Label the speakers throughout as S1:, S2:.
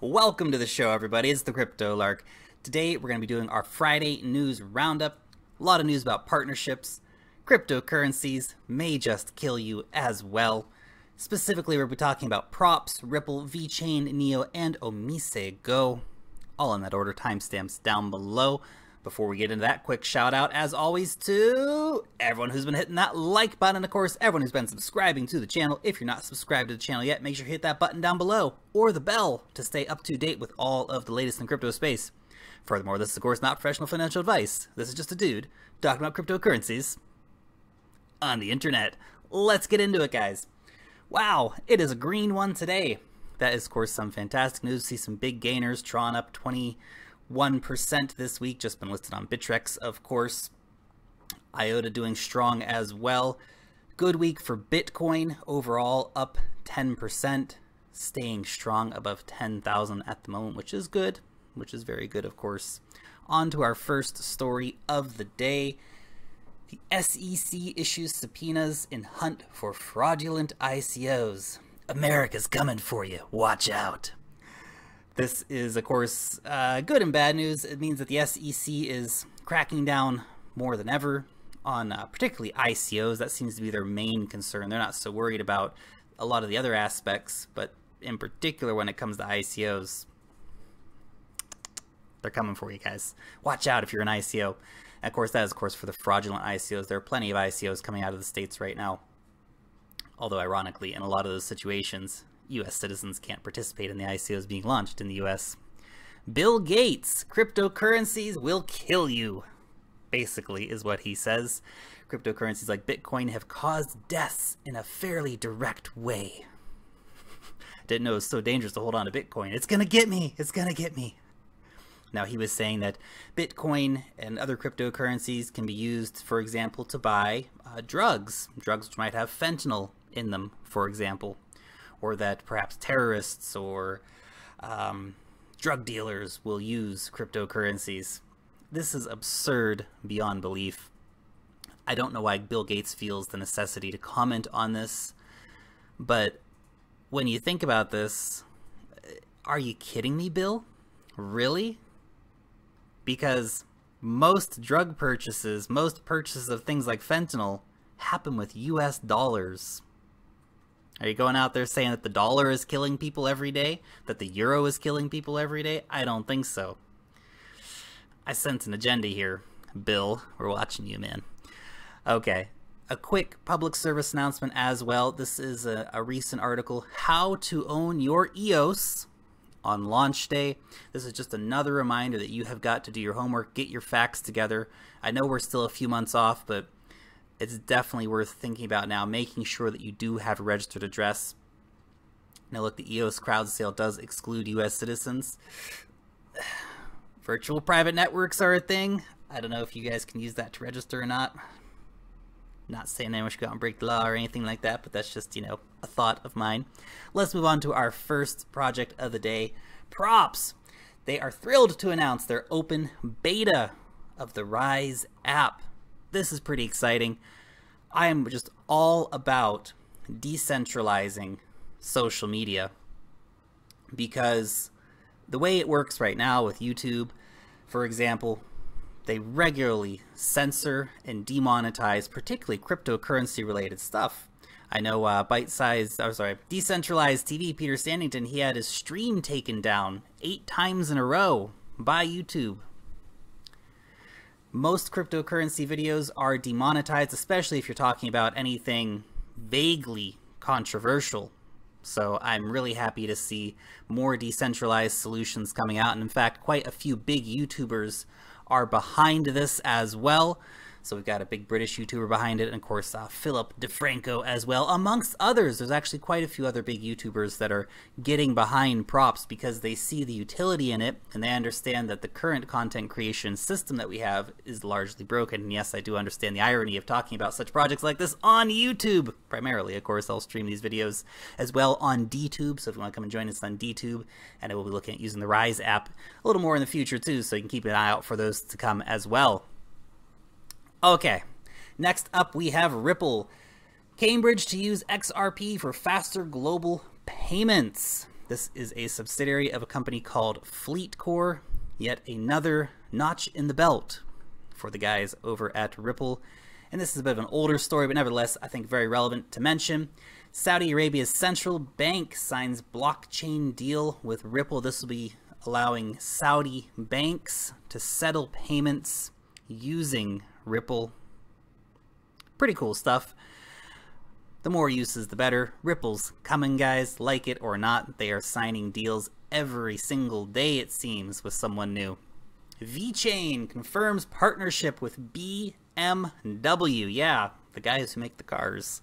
S1: Welcome to the show, everybody. It's the Crypto Lark. Today, we're going to be doing our Friday news roundup. A lot of news about partnerships. Cryptocurrencies may just kill you as well. Specifically, we'll be talking about props, Ripple, Vchain, Neo, and OmiseGo. All in that order, timestamps down below. Before we get into that, quick shout out, as always, to everyone who's been hitting that like button, and of course, everyone who's been subscribing to the channel. If you're not subscribed to the channel yet, make sure you hit that button down below, or the bell, to stay up to date with all of the latest in crypto space. Furthermore, this is of course not professional financial advice. This is just a dude talking about cryptocurrencies on the internet. Let's get into it, guys. Wow, it is a green one today. That is, of course, some fantastic news. See some big gainers. Tron up 21% this week, just been listed on Bittrex, of course. IOTA doing strong as well. Good week for Bitcoin, overall up 10%, staying strong above 10,000 at the moment, which is good, which is very good, of course. On to our first story of the day. The SEC issues subpoenas in hunt for fraudulent ICOs. America's coming for you, watch out. This is, of course, good and bad news. It means that the SEC is cracking down more than ever on particularly ICOs. That seems to be their main concern. They're not so worried about a lot of the other aspects, but in particular when it comes to ICOs, they're coming for you guys. Watch out if you're an ICO. And of course, that is, of course, for the fraudulent ICOs. There are plenty of ICOs coming out of the States right now. Although, ironically, in a lot of those situations, U.S. citizens can't participate in the ICOs being launched in the U.S. Bill Gates, cryptocurrencies will kill you, basically, is what he says. Cryptocurrencies like Bitcoin have caused deaths in a fairly direct way. Didn't know it was so dangerous to hold on to Bitcoin. It's gonna get me. It's gonna get me. Now, he was saying that Bitcoin and other cryptocurrencies can be used, for example, to buy drugs which might have fentanyl in them, for example, or that perhaps terrorists or drug dealers will use cryptocurrencies. This is absurd beyond belief. I don't know why Bill Gates feels the necessity to comment on this, but when you think about this, are you kidding me, Bill? Really? Because most drug purchases, most purchases of things like fentanyl happen with US dollars. Are you going out there saying that the dollar is killing people every day? That the euro is killing people every day? I don't think so. I sense an agenda here, Bill. We're watching you, man. Okay. A quick public service announcement as well. This is a recent article. How to own your EOS on launch day. This is just another reminder that you have got to do your homework, get your facts together. I know we're still a few months off, but it's definitely worth thinking about now, making sure that you do have a registered address. Now look, the EOS crowd sale does exclude US citizens. Virtual private networks are a thing. I don't know if you guys can use that to register or not. Not saying anyone should go out and break the law or anything like that, but that's just, you know, a thought of mine. Let's move on to our first project of the day, Props. They are thrilled to announce their open beta of the Rise app. This is pretty exciting. I am just all about decentralizing social media because the way it works right now with YouTube, for example, they regularly censor and demonetize particularly cryptocurrency related stuff. I know Decentralized TV, Peter Sandington, he had his stream taken down 8 times in a row by YouTube. Most cryptocurrency videos are demonetized, especially if you're talking about anything vaguely controversial. So I'm really happy to see more decentralized solutions coming out. And in fact, quite a few big YouTubers are behind this as well. So we've got a big British YouTuber behind it, and of course Philip DeFranco as well, amongst others. There's actually quite a few other big YouTubers that are getting behind Props because they see the utility in it, and they understand that the current content creation system that we have is largely broken. And yes, I do understand the irony of talking about such projects like this on YouTube. Primarily, of course, I'll stream these videos as well on DTube, so if you want to come and join us on DTube, and I will be looking at using the Rise app a little more in the future too, so you can keep an eye out for those to come as well. Okay, next up we have Ripple. Cambridge to use XRP for faster global payments. This is a subsidiary of a company called FleetCor, yet another notch in the belt for the guys over at Ripple. And this is a bit of an older story, but nevertheless, I think very relevant to mention. Saudi Arabia's central bank signs blockchain deal with Ripple. This will be allowing Saudi banks to settle payments using Ripple. Pretty cool stuff. The more uses, the better. Ripple's coming, guys. Like it or not, they are signing deals every single day, it seems, with someone new. Vchain confirms partnership with BMW. Yeah, the guys who make the cars.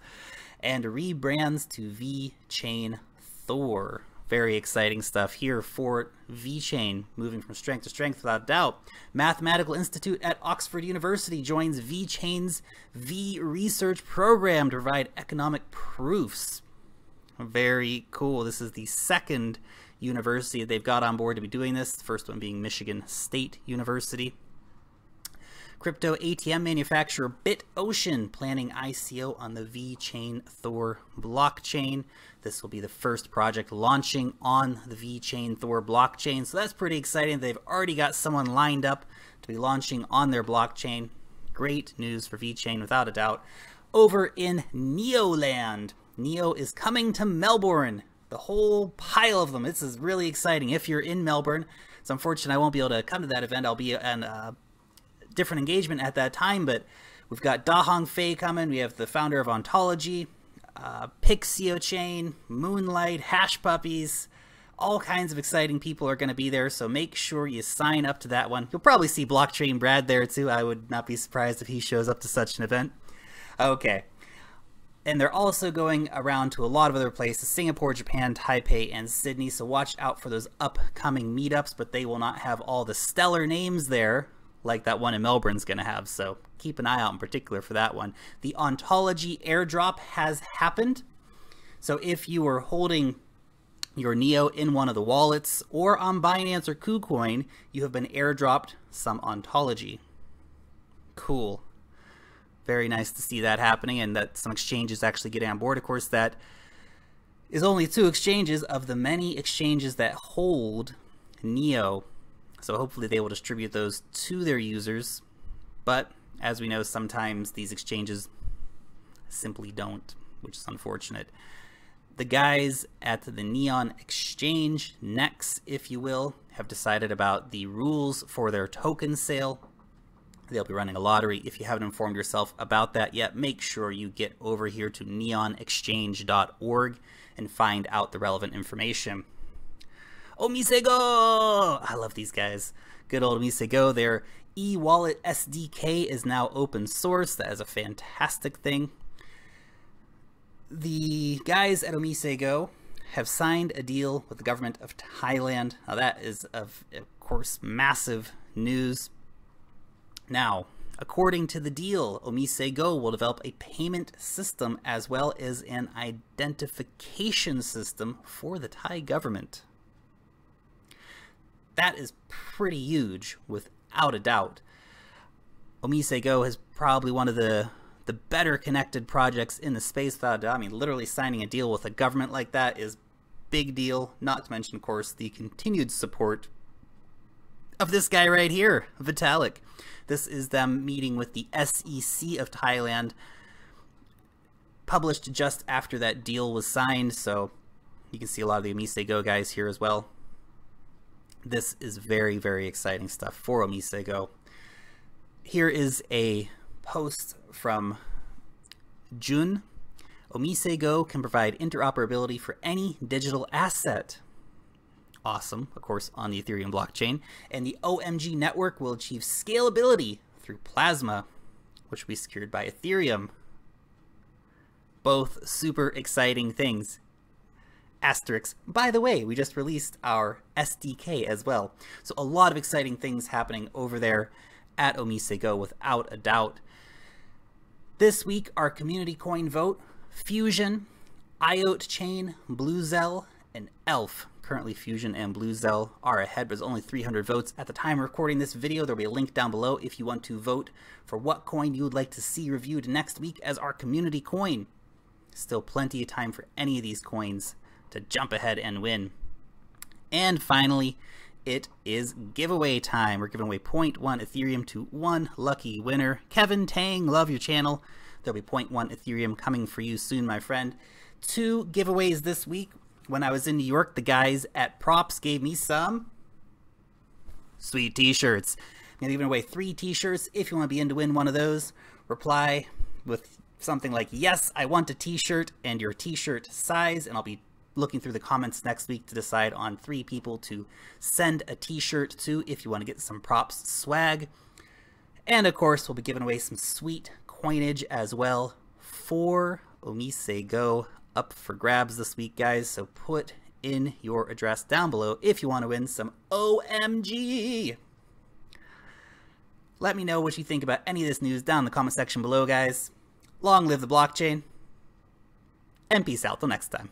S1: And rebrands to Vchain Thor. Very exciting stuff here for Vchain, moving from strength to strength without doubt. Mathematical Institute at Oxford University joins Vchain's V Research program to provide economic proofs. Very cool. This is the second university they've got on board to be doing this. The first one being Michigan State University. Crypto ATM manufacturer BitOcean planning ICO on the Vchain Thor blockchain. This will be the first project launching on the Vchain Thor blockchain, so that's pretty exciting. They've already got someone lined up to be launching on their blockchain. Great news for Vchain, without a doubt. Over in Neoland, Neo is coming to Melbourne. The whole pile of them. This is really exciting. If you're in Melbourne, it's unfortunate I won't be able to come to that event. I'll be an different engagement at that time, but we've got Dahong Fei coming. We have the founder of Ontology, Pixio Chain, Moonlight, Hash Puppies. All kinds of exciting people are going to be there, so make sure you sign up to that one. You'll probably see Blockchain Brad there too. I would not be surprised if he shows up to such an event. Okay. And they're also going around to a lot of other places: Singapore, Japan, Taipei, and Sydney. So watch out for those upcoming meetups, but they will not have all the stellar names there like that one in Melbourne's going to have. So keep an eye out in particular for that one. The Ontology airdrop has happened. So if you were holding your Neo in one of the wallets or on Binance or KuCoin, you have been airdropped some Ontology. Cool. Very nice to see that happening, and that some exchanges actually getting on board. Of course, that is only 2 exchanges of the many exchanges that hold Neo. So hopefully they will distribute those to their users. But as we know, sometimes these exchanges simply don't, which is unfortunate. The guys at the Neon Exchange, NEX, if you will, have decided about the rules for their token sale. They'll be running a lottery. If you haven't informed yourself about that yet, make sure you get over here to neonexchange.org and find out the relevant information. OmiseGo! I love these guys. Good old OmiseGo. Their e-wallet SDK is now open source. That is a fantastic thing. The guys at OmiseGo have signed a deal with the government of Thailand. Now that is, of course, massive news. Now, according to the deal, OmiseGo will develop a payment system as well as an identification system for the Thai government. That is pretty huge, without a doubt. OmiseGo is probably one of the better connected projects in the space, without a doubt. I mean, literally signing a deal with a government like that is big deal. Not to mention, of course, the continued support of this guy right here, Vitalik. This is them meeting with the SEC of Thailand, published just after that deal was signed, so you can see a lot of the OmiseGo guys here as well. This is very, very exciting stuff for OmiseGo. Here is a post from June. OmiseGo can provide interoperability for any digital asset. Awesome, of course, on the Ethereum blockchain. And the OMG network will achieve scalability through Plasma, which will be secured by Ethereum. Both super exciting things. Asterix. By the way, we just released our SDK as well. So a lot of exciting things happening over there at OmiseGo, without a doubt. This week, our community coin vote: Fusion, IoT Chain, Bluezell, and Elf. Currently, Fusion and Bluezell are ahead, but there's only 300 votes at the time of recording this video. There'll be a link down below if you want to vote for what coin you would like to see reviewed next week as our community coin. Still plenty of time for any of these coins to jump ahead and win. And finally, it is giveaway time. We're giving away 0.1 Ethereum to one lucky winner. Kevin Tang, love your channel. There'll be 0.1 Ethereum coming for you soon, my friend. 2 giveaways this week. When I was in New York, the guys at Props gave me some sweet t-shirts. I'm going to give away 3 t-shirts. If you want to be in to win one of those, reply with something like, yes, I want a t-shirt, and your t-shirt size, and I'll be looking through the comments next week to decide on 3 people to send a t-shirt to if you want to get some Props swag. And of course, we'll be giving away some sweet coinage as well for OmiseGo up for grabs this week, guys. So put in your address down below if you want to win some OMG. Let me know what you think about any of this news down in the comment section below, guys. Long live the blockchain, and peace out till next time.